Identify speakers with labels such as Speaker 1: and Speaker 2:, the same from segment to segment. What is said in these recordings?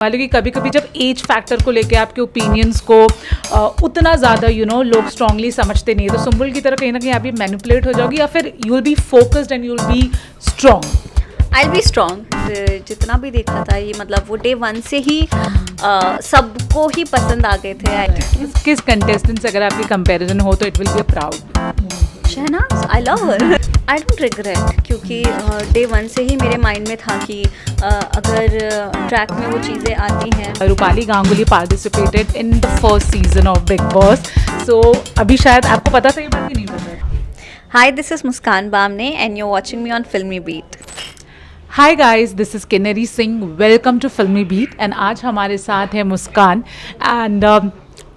Speaker 1: वाले कि कभी कभी जब एज फैक्टर को लेके आपके ओपिनियंस को उतना ज़्यादा लोग स्ट्रांगली समझते नहीं है, तो सुंबुल की तरह कहीं ना कहीं आप भी मैनिपुलेट हो जाओगी या फिर you will be focused and you will be strong?
Speaker 2: I B strong. जितना भी देखा था ये मतलब वो डे 1 से ही सबको ही पसंद आ गए थे।
Speaker 1: किस कंटेस्टेंट से अगर आपकी कंपैरिजन हो तो it will be proud?
Speaker 2: Shehnaaz, I love her. I don't regret, क्योंकि डे 1 से ही मेरे माइंड में था कि अगर ट्रैक में वो चीज़ें आती हैं।
Speaker 1: Rupali Ganguly participated in the first season of Bigg Boss, so अभी शायद आपको पता था ये बात कि नहीं पता?
Speaker 2: Hi, this is Muskan Bamne and you watching me on Filmi Beat.
Speaker 1: Hi guys, this is Kinnari Singh, welcome to Filmi Beat. And आज हमारे साथ है Muskan and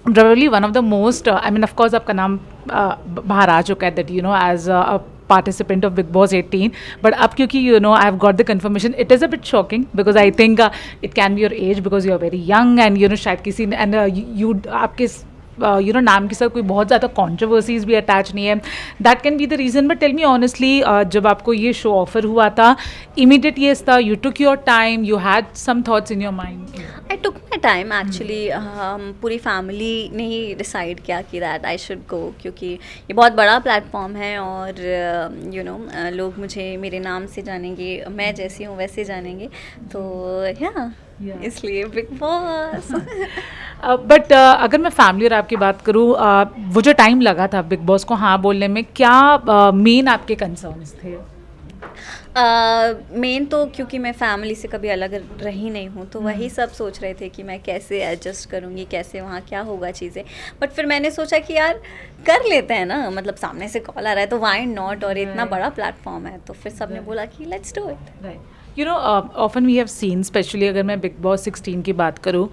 Speaker 1: probably one of the most I mean of course आपका नाम बाहर आ चुका है that as a participant of Big Boss 18, but अब क्योंकि I've got the confirmation, it is a bit shocking because I think it can be your age because you are very young and शायद किसी and you आपके नाम के साथ कोई बहुत ज़्यादा कॉन्ट्रोवर्सीज भी अटैच नहीं है, that can be the reason. But tell me honestly, जब आपको ये शो ऑफर हुआ था, इमीडिएट ये था, you took your time, you had some thoughts in your mind?
Speaker 2: I took my time actually. पूरी फैमिली ने ही डिसाइड किया कि दैट आई शुड गो, क्योंकि ये बहुत बड़ा प्लेटफॉर्म है और लोग मुझे मेरे नाम से जानेंगे, मैं जैसी हूँ वैसे जानेंगे, तो इसलिए बिग बॉस।
Speaker 1: बट अगर मैं फैमिली और आपकी बात करूँ, वो जो टाइम लगा था बिग बॉस को हाँ बोलने में, क्या मेन आपके कंसर्न्स थे?
Speaker 2: मेन तो क्योंकि मैं फैमिली से कभी अलग रही नहीं हूँ, तो वही सब सोच रहे थे कि मैं कैसे एडजस्ट करूँगी, कैसे वहाँ क्या होगा चीज़ें। बट फिर मैंने सोचा कि यार कर लेते हैं ना, मतलब सामने से कॉल आ रहा है तो व्हाई नॉट, और इतना बड़ा प्लेटफॉर्म है, तो फिर सबने बोला कि let's do it.
Speaker 1: Often we have seen, specially अगर मैं बिग बॉस 16 की बात करूँ,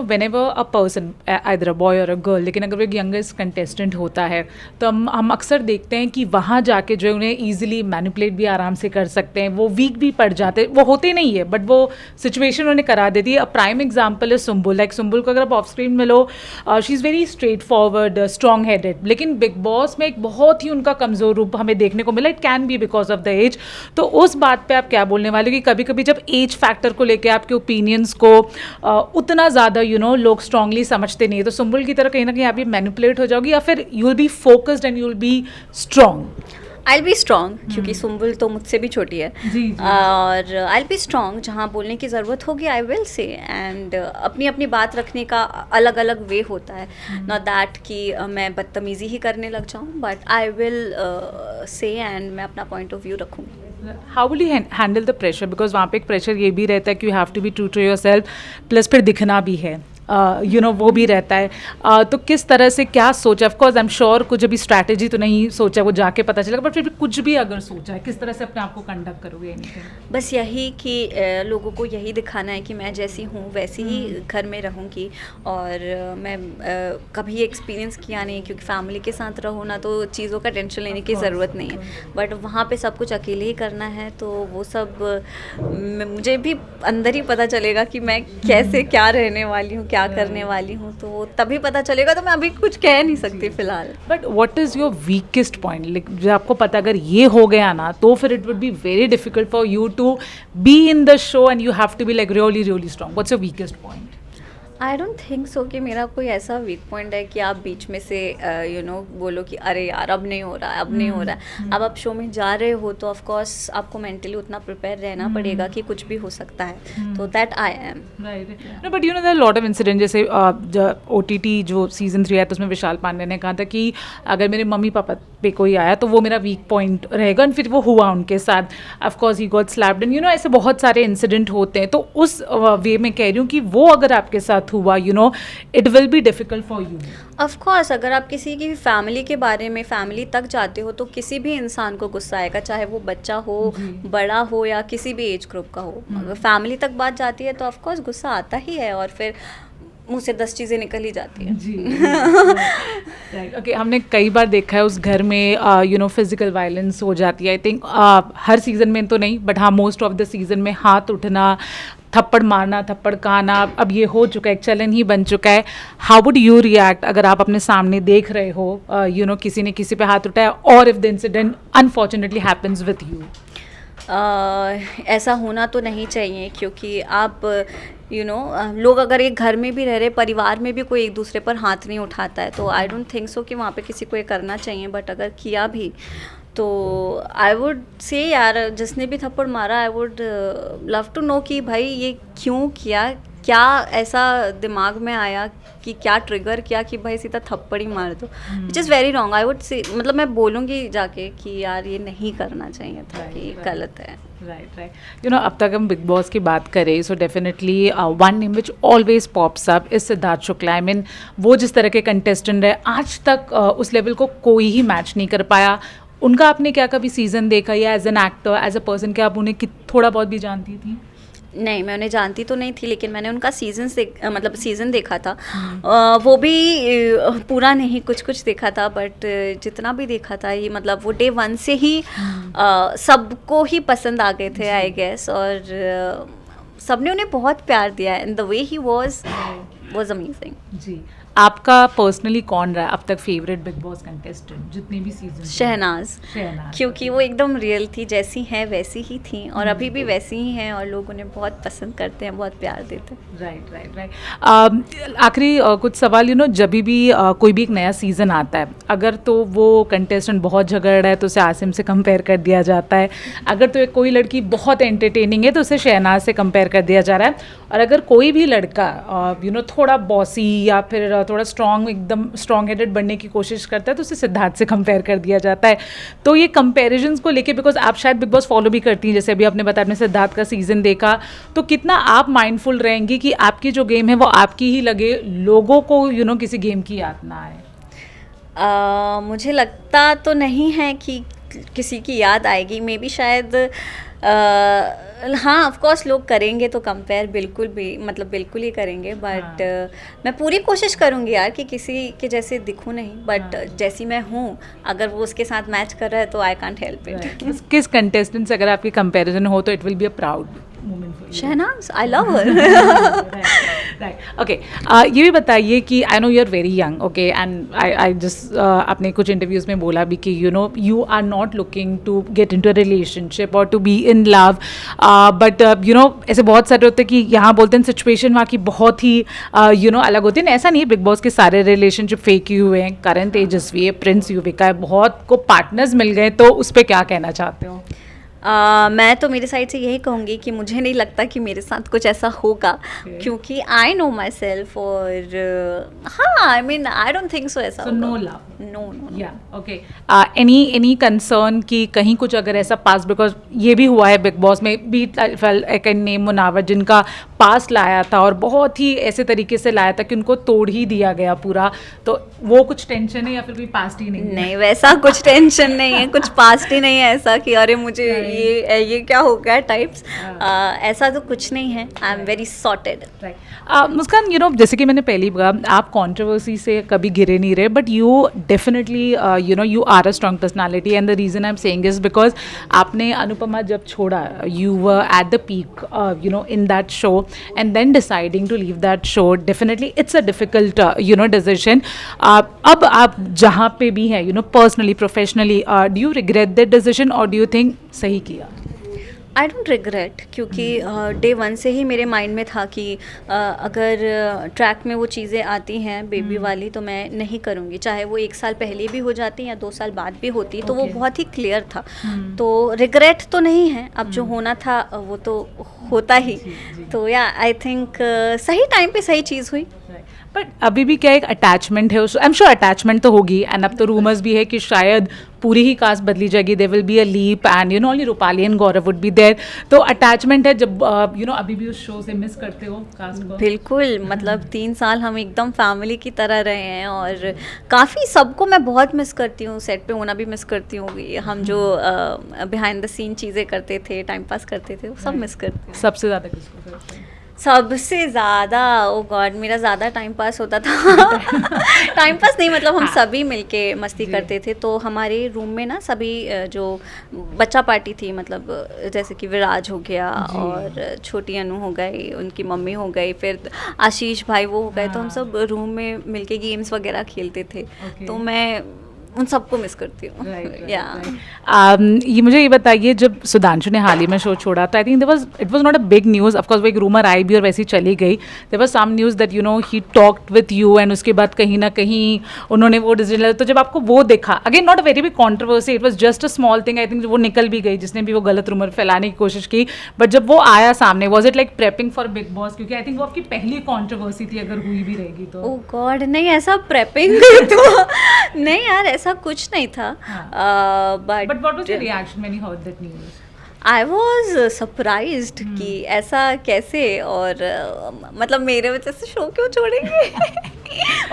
Speaker 1: whenever a person, either a boy or a girl, लेकिन अगर वो एक यंगेस्ट कंटेस्टेंट होता है तो हम अक्सर देखते हैं कि वहाँ जाके जो उन्हें ईजिली मैनिपुलेट भी आराम से कर सकते हैं, वो वीक भी पड़ जाते हैं, वो होते नहीं है बट वो सिचुएशन उन्हें करा देती है। अ प्राइम एग्जाम्पल है सुंबुल। लाइक सुंबुल को अगर आप ऑफ स्क्रीन मिलो, she is very straight forward, strong headed, लेकिन बिग बॉस में एक बहुत ही उनका कमज़ोर रूप हमें देखने को मिला। It can be because of the age. तो उस बात पर आप क्या बोलने वाले कि कभी कभी जब एज फैक्टर को लेके आपके ओपिनियंस को उतना ज़्यादा लोग स्ट्रांगली समझते नहीं है, तो सुंबुल की तरह कहीं ना कहीं आप भी मैनिपुलेट हो जाओगी या फिर you will be focused and you will be strong?
Speaker 2: I B strong, क्योंकि सुंबुल तो मुझसे भी छोटी है।
Speaker 1: जी।
Speaker 2: और आई बी स्ट्रांग, जहाँ बोलने की ज़रूरत होगी आई विल से, एंड अपनी अपनी बात रखने का अलग अलग वे होता है। नॉट दैट कि मैं बदतमीज़ी ही करने लग जाऊँ, but I will say and मैं अपना पॉइंट ऑफ व्यू रखूँगी।
Speaker 1: How will you handle the pressure? Because वहाँ पे एक प्रेशर ये भी रहता है कि you have to be true to yourself, plus फिर दिखना भी है, वो भी रहता है। तो किस तरह से क्या सोचा? ऑफकोर्स आई एम श्योर कुछ अभी स्ट्रैटेजी तो नहीं सोचा, वो जाके पता चलेगा, बट फिर भी कुछ भी अगर सोचा है, किस तरह से अपने आप को कंडक्ट करोगे?
Speaker 2: बस यही कि लोगों को यही दिखाना है कि मैं जैसी हूँ वैसी ही घर में रहूँगी, और मैं कभी एक्सपीरियंस किया नहीं, क्योंकि फैमिली के साथ रहो ना तो चीज़ों का टेंशन लेने की ज़रूरत नहीं है, बट वहाँ पे सब कुछ अकेले ही करना है, तो वो सब मुझे भी अंदर ही पता चलेगा कि मैं कैसे क्या रहने वाली हूँ, क्या करने वाली हूँ, तो तभी पता चलेगा। तो मैं अभी कुछ कह नहीं सकती फिलहाल।
Speaker 1: But what is your weakest point? जो आपको पता अगर ये हो गया ना तो फिर it would be very difficult for you to be in the show and you have to be like really really strong. What's your weakest point?
Speaker 2: I don't think so कि मेरा कोई ऐसा वीक पॉइंट है कि आप बीच में से बोलो कि अरे यार अब नहीं हो रहा है, अब नहीं हो रहा है। अब आप शो में जा रहे हो तो ऑफ कोर्स आपको मेंटली उतना प्रिपेयर रहना पड़ेगा कि कुछ भी हो सकता है, तो that I am.
Speaker 1: Right. But there are lot of incident, जैसे OTT जो सीजन 3 आया तो उसमें विशाल पांडे ने कहा था कि अगर मेरे मम्मी पापा पे कोई आया तो वो मेरा वीक पॉइंट रहेगा, एंड फिर वो हुआ उनके साथ। Of course he got slapped and ऐसे बहुत सारे इंसिडेंट होते हैं। तो उस वे में कह रही हूँ कि वो अगर आपके साथ हुआ, it will be difficult for you.
Speaker 2: Of course अगर आप किसी की फैमिली के बारे में, फैमिली तक जाते हो, तो किसी भी इंसान को गुस्सा आएगा, चाहे वो बच्चा हो, बड़ा हो, या किसी भी एज ग्रुप का हो। अगर फैमिली तक बात जाती है तो ऑफ कोर्स गुस्सा आता ही है, और फिर मुँह से 10 चीज़ें निकल ही जाती हैं।
Speaker 1: जी। ओके, हमने कई बार देखा है उस घर में फिजिकल वायलेंस हो जाती है। आई थिंक हर सीज़न में तो नहीं, बट हाँ मोस्ट ऑफ द सीज़न में हाथ उठना, थप्पड़ मारना, थप्पड़ खाना, अब ये हो चुका है, एक चलन ही बन चुका है। हाउ वुड यू रिएक्ट अगर आप अपने सामने देख रहे हो किसी ने किसी पे हाथ उठाया, और if the incident unfortunately happens with you?
Speaker 2: ऐसा होना तो नहीं चाहिए, क्योंकि आप लोग अगर एक घर में भी रह रहे, परिवार में भी कोई एक दूसरे पर हाथ नहीं उठाता है, तो आई डोंट थिंक सो कि वहाँ पे किसी को ये करना चाहिए। बट अगर किया भी तो आई वुड से यार, जिसने भी थप्पड़ मारा, I would love to know कि भाई ये क्यों किया, क्या ऐसा दिमाग में आया कि क्या ट्रिगर किया कि भाई सीधा थप्पड़ ही मार दो, which is very wrong. I would say, मतलब मैं बोलूँगी जाके कि यार ये नहीं करना चाहिए था, कि ये गलत है।
Speaker 1: राइट। अब तक हम बिग बॉस की बात करें, so definitely one name which always pops up is Siddharth Shukla. I mean वो जिस तरह के कंटेस्टेंट रहे, आज तक उस लेवल को कोई ही मैच नहीं कर पाया। उनका आपने क्या कभी सीजन देखा, या as an actor, as a person, क्या आप उन्हें थोड़ा बहुत भी जानती थी?
Speaker 2: नहीं, मैं उन्हें जानती तो नहीं थी, लेकिन मैंने उनका सीज़न देखा था। वो भी पूरा नहीं, कुछ कुछ देखा था, बट जितना भी देखा था ये, मतलब वो डे 1 से ही सबको ही पसंद आ गए थे आई गेस, और सबने उन्हें बहुत प्यार दिया, and the way he was amazing.
Speaker 1: जी, आपका पर्सनली कौन रहा अब तक फेवरेट बिग बॉस कंटेस्टेंट जितने भी सीजन?
Speaker 2: शहनाज, क्योंकि वो एकदम रियल थी, जैसी हैं वैसी ही थी, और अभी भी वैसी ही हैं, और लोग उन्हें बहुत पसंद करते हैं, बहुत प्यार देते हैं।
Speaker 1: राइट। आखिरी कुछ सवाल, जब भी कोई भी एक नया सीज़न आता है, अगर तो वो कंटेस्टेंट बहुत झगड़ रहा है तो उसे आसिम से कंपेयर कर दिया जाता है, अगर तो कोई लड़की बहुत एंटरटेनिंग है तो उसे शहनाज से कंपेयर कर दिया जा रहा है, और अगर कोई भी लड़का थोड़ा बॉसी या फिर थोड़ा एकदम स्ट्रॉन्ग हेडेड बनने की कोशिश करता है तो उसे सिद्धार्थ से कंपेयर कर दिया जाता है। तो ये कंपैरिजंस को लेके, बिकॉज आप शायद बिग बॉस फॉलो भी करती हैं, जैसे अभी आपने बताया आपने सिद्धार्थ का सीजन देखा, तो कितना आप माइंडफुल रहेंगी कि आपकी जो गेम है वो आपकी ही लगे, लोगों को किसी गेम की याद ना आए?
Speaker 2: मुझे लगता तो नहीं है कि किसी की याद आएगी, मे बी शायद हाँ, ऑफ कोर्स लोग करेंगे तो कंपेयर बिल्कुल ही करेंगे, बट मैं पूरी कोशिश करूँगी यार कि किसी के जैसे दिखूँ नहीं, बट जैसी मैं हूँ, अगर वो उसके साथ मैच कर रहा है तो आई कांट हेल्प इट।
Speaker 1: किस कंटेस्टेंट से अगर आपकी कंपैरिजन हो तो it will be a proud moment?
Speaker 2: Shehnaaz, I love her.
Speaker 1: Right, okay. ये भी बताइए कि I know you are very young, okay, and I just आपने कुछ इंटरव्यूज़ में बोला भी कि you are not looking to get into a relationship और to be in love, but ऐसे बहुत सारे होते हैं कि यहाँ बोलते हैं सिचुएशन वहाँ की बहुत ही अलग होती है। ऐसा नहीं है, बिग बॉस के सारे रिलेशनशिप फेक ही हुए हैं, करण तेजस्वी है, प्रिंस युविका है, बहुत को पार्टनर्स मिल गए, तो उस पर क्या कहना चाहते हो?
Speaker 2: मैं तो मेरी साइड से यही कहूँगी कि मुझे नहीं लगता कि मेरे साथ कुछ ऐसा होगा, क्योंकि आई नो माई सेल्फ, और हाँ, I mean I don't think so ऐसा होगा।
Speaker 1: No love,
Speaker 2: no.
Speaker 1: Yeah okay. Any concern कि कहीं कुछ अगर ऐसा पास, बिकॉज ये भी हुआ है बिग बॉस में भी, एक नेम मुनावर जिनका पास लाया था और बहुत ही ऐसे तरीके से लाया था कि उनको तोड़ ही दिया गया पूरा, तो वो कुछ टेंशन है या फिर कोई पास्ट ही नहीं?
Speaker 2: नहीं, वैसा कुछ टेंशन नहीं है, कुछ पास्ट ही नहीं है ऐसा कि अरे मुझे ये क्या हो गया टाइप्स, ऐसा तो कुछ नहीं है। I am very sorted.
Speaker 1: Muskan, जैसे कि मैंने पहले कहा, आप कंट्रोवर्सी से कभी गिरे नहीं रहे, but you definitely you are a strong personality, and the reason I am saying is because आपने अनुपमा जब छोड़ा, you were at the peak in that show, and then deciding to leave that show, definitely it's a difficult decision. अब आप जहाँ पे भी हैं, personally, professionally, do you regret that decision or do you think सही किया?
Speaker 2: आई don't regret, क्योंकि day 1 से ही मेरे माइंड में था कि अगर ट्रैक में वो चीज़ें आती हैं बेबी वाली, तो मैं नहीं करूँगी, चाहे वो 1 साल पहले भी हो जाती या 2 साल बाद भी होती, तो वो बहुत ही क्लियर था। तो रिग्रेट तो नहीं है, अब जो होना था वो तो होता ही। तो या आई थिंक सही टाइम पे सही चीज़ हुई।
Speaker 1: बट अभी भी क्या एक अटैचमेंट है, आई एम श्योर अटैचमेंट तो होगी, एंड अब तो रूमर्स भी है कि शायद पूरी ही कास्ट बदली जाएगी, there will be a leap, and only Rupali and Gaurav would be there, तो अटैचमेंट है। जब अभी भी उस शो से मिस करते हो कास्ट को?
Speaker 2: बिल्कुल, मतलब 3 साल हम एकदम फैमिली की तरह रहे हैं, और काफ़ी सबको मैं बहुत मिस करती हूँ, सेट पे होना भी मिस करती हूँ, हम जो बिहाइंड द सीन चीज़ें करते थे, टाइम पास करते थे, वो सब मिस करती हूँ।
Speaker 1: सबसे ज़्यादा किसको करते हैं?
Speaker 2: सबसे ज़्यादा, ओ गॉड, मेरा ज़्यादा टाइम पास होता था। टाइम पास नहीं, मतलब हम सभी मिलके मस्ती करते थे, तो हमारे रूम में ना सभी जो बच्चा पार्टी थी, मतलब जैसे कि विराज हो गया और छोटी अनु हो गई, उनकी मम्मी हो गई, फिर आशीष भाई वो हो गए, तो हम सब रूम में मिलके गेम्स वगैरह खेलते थे। तो मैं उन सबको मिस करती हूँ या
Speaker 1: ये मुझे ये बताइए, जब सुधांशु ने हाल ही में शो छोड़ा तो I think it was not a big news, of course वो एक रूमर आई भी और वैसी चली गई, there was some news that you know he talked with you and उसके बाद कहीं ना कहीं उन्होंने वो डिसीजन, तो जब आपको वो देखा, again not a very big controversy, it was just a small thing, I think वो निकल भी गई जिसने भी वो गलत रूमर फैलाने की कोशिश की, बट जब वो आया सामने, was it like prepping for big boss, क्योंकि आई थिंक वो आपकी पहली कॉन्ट्रोवर्सी थी अगर हुई भी रहेगी तो।
Speaker 2: ओह गॉड, नहीं ऐसा प्रेपिंग तो नहीं यार, ऐसा कुछ नहीं था,
Speaker 1: But what was your
Speaker 2: but
Speaker 1: reaction when you heard that news?
Speaker 2: I was surprised कि ऐसा कैसे, और मतलब मेरे वजह से शो क्यों छोड़ेंगे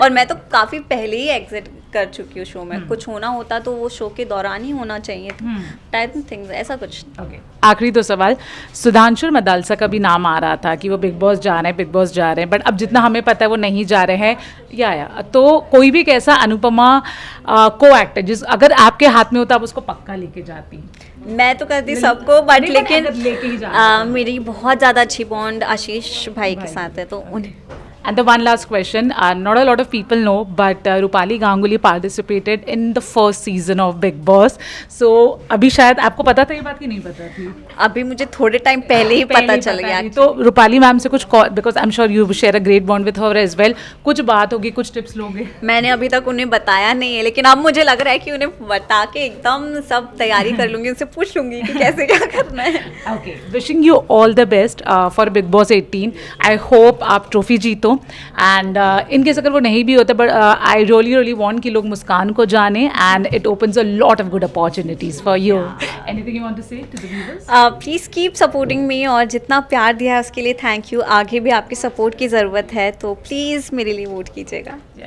Speaker 2: और मैं तो काफ़ी पहले ही एग्जिट कर चुकी हूँ शो में, कुछ होना होता तो वो शो के दौरान ही होना चाहिए था, टाइप थिंग्स ऐसा कुछ।
Speaker 1: Okay. आखिरी दो सवाल, सुधांशु और मदालसा का भी नाम आ रहा था कि वो बिग बॉस जा रहे हैं, बिग बॉस जा रहे हैं, बट अब जितना हमें पता है वो नहीं जा रहे हैं, या तो कोई भी कैसा अनुपमा को एक्टर जिस अगर आपके हाथ में होता आप उसको पक्का लेके जाती?
Speaker 2: मैं तो करती सबको, बट
Speaker 1: नहीं,
Speaker 2: लेकिन
Speaker 1: अगर लेके ही जाती।
Speaker 2: मेरी बहुत ज़्यादा अच्छी बॉन्ड आशीष भाई के साथ है, तो उन्हें।
Speaker 1: And the one last question, not a lot of people know, but Rupali Ganguly participated in the first season of Big Boss. So अभी शायद आपको पता था ये बात कि नहीं पता थी?
Speaker 2: अभी मुझे थोड़े टाइम पहले ही पता चल गया।
Speaker 1: तो रूपाली मैम से कुछ, because I am sure you share a great bond with her as well, कुछ बात होगी, कुछ टिप्स लोगे?
Speaker 2: मैंने अभी तक उन्हें बताया नहीं है, लेकिन अब मुझे लग रहा है कि उन्हें बता के एकदम सब तैयारी कर लूँगी, उनसे पूछ लूँगी कि कैसे क्या करना है।
Speaker 1: Okay, wishing you all the best for big boss 18। I hope आप ट्रॉफी जीतो, एंड इन केस अगर वो नहीं भी होता, बट आई रियली वांट कि लोग मुस्कान को जाने, and it opens a lot of good opportunities for you. Anything you want to say to the viewers?
Speaker 2: Please keep supporting me, और जितना प्यार दिया है उसके लिए थैंक यू। आगे भी आपकी सपोर्ट की ज़रूरत है, तो प्लीज़ मेरे लिए वोट कीजिएगा।